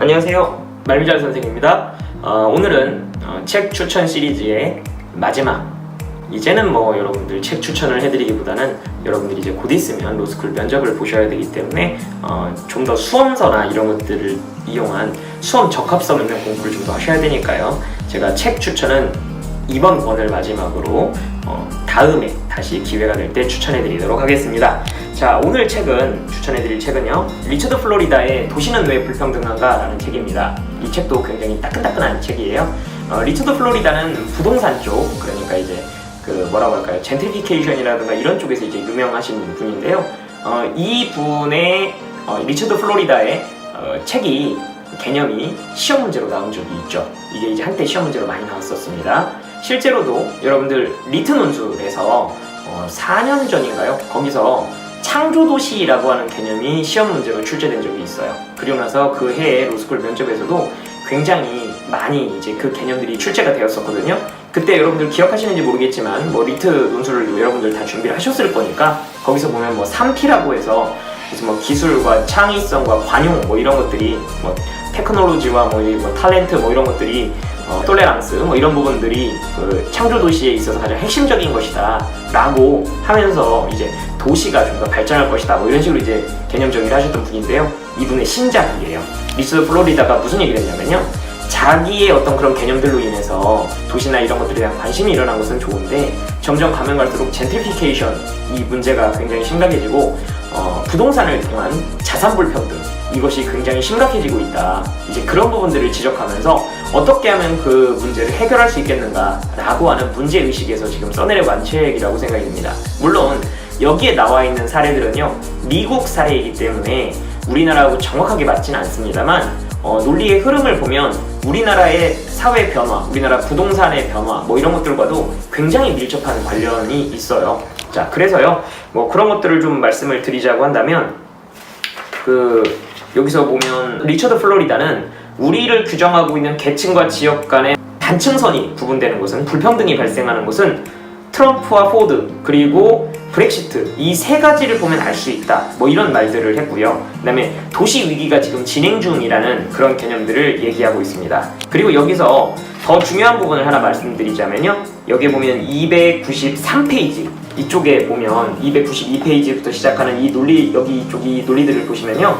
안녕하세요, 말미잘 선생입니다. 오늘은 책 추천 시리즈의 마지막, 이제는 여러분들 책 추천을 해드리기보다는 여러분들이 이제 곧 있으면 로스쿨 면접을 보셔야 되기 때문에 좀 더 수험서나 이런 것들을 이용한 수험 적합성 있는 공부를 좀 더 하셔야 되니까요. 제가 책 추천은 이번 권을 마지막으로 다음에 다시 기회가 될 때 추천해드리도록 하겠습니다. 자, 오늘 추천해드릴 책은요, 리처드 플로리다의 도시는 왜 불평등한가? 라는 책입니다. 이 책도 굉장히 따끈따끈한 책이에요. 리처드 플로리다는 부동산 쪽, 그러니까 이제 젠트리피케이션이라든가 이런 쪽에서 이제 유명하신 분인데요. 이 분의 리처드 플로리다의 책이 개념이 시험 문제로 나온 적이 있죠. 이게 이제 한때 시험 문제로 많이 나왔었습니다. 실제로도 여러분들 리트 논술에서 4년 전인가요? 거기서 창조도시라고 하는 개념이 시험 문제로 출제된 적이 있어요. 그리고 나서 그 해에 로스쿨 면접에서도 굉장히 많이 이제 그 개념들이 출제가 되었었거든요. 그때 여러분들 기억하시는지 모르겠지만 리트 논술을 여러분들 다 준비를 하셨을 거니까 거기서 보면 3P라고 해서 기술과 창의성과 관용 이런 것들이 테크놀로지와 탤런트 이런 것들이 톨레랑스 이런 부분들이 창조도시에 있어서 가장 핵심적인 것이다 라고 하면서 이제 도시가 좀 더 발전할 것이다 이런 식으로 이제 개념 정의를 하셨던 분인데요. 이분의 신작이에요. 리처드 플로리다가 무슨 얘기를 했냐면요, 자기의 어떤 그런 개념들로 인해서 도시나 이런 것들에 대한 관심이 일어난 것은 좋은데 점점 가면 갈수록 젠트리피케이션 이 문제가 굉장히 심각해지고 부동산을 통한 자산 불평등 이것이 굉장히 심각해지고 있다. 이제 그런 부분들을 지적하면서 어떻게 하면 그 문제를 해결할 수 있겠는가 라고 하는 문제의식에서 지금 써내려고 한 책이라고 생각이 듭니다. 물론 여기에 나와 있는 사례들은요, 미국 사례이기 때문에 우리나라하고 정확하게 맞지는 않습니다만 논리의 흐름을 보면 우리나라의 사회 변화, 우리나라 부동산의 변화 이런 것들과도 굉장히 밀접한 관련이 있어요. 자, 그래서요 그런 것들을 좀 말씀을 드리자고 한다면 여기서 보면 리처드 플로리다는 우리를 규정하고 있는 계층과 지역 간의 단층선이 구분되는 것은, 불평등이 발생하는 것은 트럼프와 포드 그리고 브렉시트 이 세 가지를 보면 알 수 있다 이런 말들을 했고요. 그 다음에 도시 위기가 지금 진행 중이라는 그런 개념들을 얘기하고 있습니다. 그리고 여기서 더 중요한 부분을 하나 말씀드리자면요, 여기에 보면 293페이지 이쪽에 보면 292페이지부터 시작하는 이 논리, 이 논리들을 보시면요,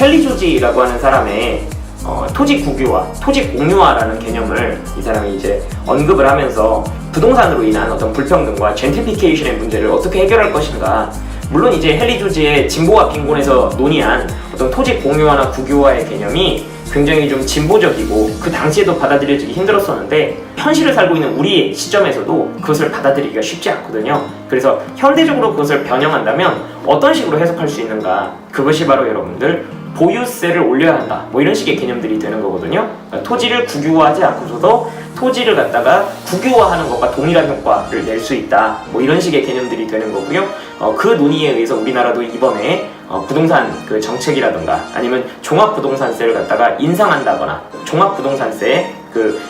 헨리 조지라고 하는 사람의 토지 국유화, 토지 공유화라는 개념을 이 사람이 이제 언급을 하면서 부동산으로 인한 어떤 불평등과 젠트리피케이션의 문제를 어떻게 해결할 것인가. 물론 이제 헨리 조지의 진보와 빈곤에서 논의한 어떤 토지 공유화나 국유화의 개념이 굉장히 좀 진보적이고 그 당시에도 받아들여지기 힘들었었는데 현실을 살고 있는 우리의 시점에서도 그것을 받아들이기가 쉽지 않거든요. 그래서 현대적으로 그것을 변형한다면 어떤 식으로 해석할 수 있는가, 그것이 바로 여러분들 보유세를 올려야 한다 이런 식의 개념들이 되는 거거든요. 그러니까 토지를 국유화하지 않고서도 토지를 갖다가 국유화하는 것과 동일한 효과를 낼 수 있다 이런 식의 개념들이 되는 거고요. 그 논의에 의해서 우리나라도 이번에 부동산 정책이라든가 아니면 종합부동산세를 갖다가 인상한다거나 종합부동산세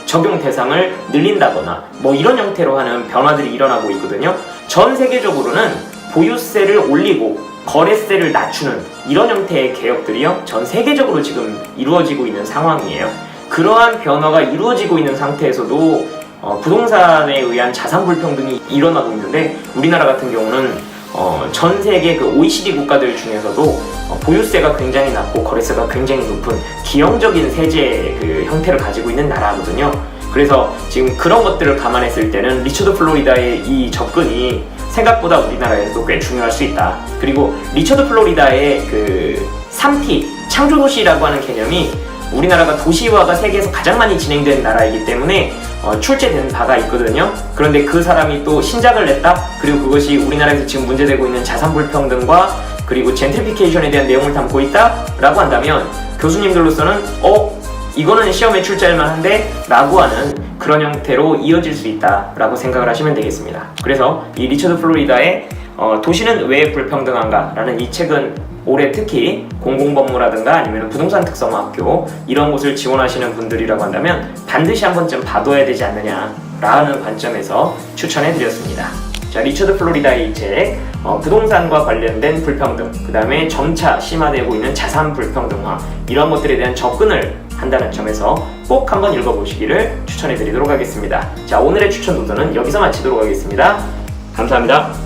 적용 대상을 늘린다거나 이런 형태로 하는 변화들이 일어나고 있거든요. 전 세계적으로는 보유세를 올리고 거래세를 낮추는 이런 형태의 개혁들이요, 전 세계적으로 지금 이루어지고 있는 상황이에요. 그러한 변화가 이루어지고 있는 상태에서도 부동산에 의한 자산 불평등이 일어나고 있는데 우리나라 같은 경우는 전 세계 OECD 국가들 중에서도 보유세가 굉장히 낮고 거래세가 굉장히 높은 기형적인 세제 형태를 가지고 있는 나라거든요. 그래서 지금 그런 것들을 감안했을 때는 리처드 플로리다의 이 접근이 생각보다 우리나라에서도 꽤 중요할 수 있다. 그리고 리처드 플로리다의 3P, 창조도시라고 하는 개념이 우리나라가 도시화가 세계에서 가장 많이 진행된 나라이기 때문에 출제된 바가 있거든요. 그런데 그 사람이 또 신작을 냈다? 그리고 그것이 우리나라에서 지금 문제되고 있는 자산 불평등과 그리고 젠트리피케이션에 대한 내용을 담고 있다? 라고 한다면 교수님들로서는 이거는 시험에 출제할 만한데? 라고 하는 그런 형태로 이어질 수 있다 라고 생각을 하시면 되겠습니다. 그래서 이 리처드 플로리다의 도시는 왜 불평등한가? 라는 이 책은 올해 특히 공공법무라든가 아니면 부동산 특성화학교 이런 곳을 지원하시는 분들이라고 한다면 반드시 한 번쯤 봐둬야 되지 않느냐 라는 관점에서 추천해드렸습니다. 자, 리처드 플로리다의 이 책 부동산과 관련된 불평등, 그 다음에 점차 심화되고 있는 자산 불평등화, 이런 것들에 대한 접근을 한다는 점에서 꼭 한번 읽어보시기를 추천해 드리도록 하겠습니다. 자, 오늘의 추천 노트는 여기서 마치도록 하겠습니다. 감사합니다.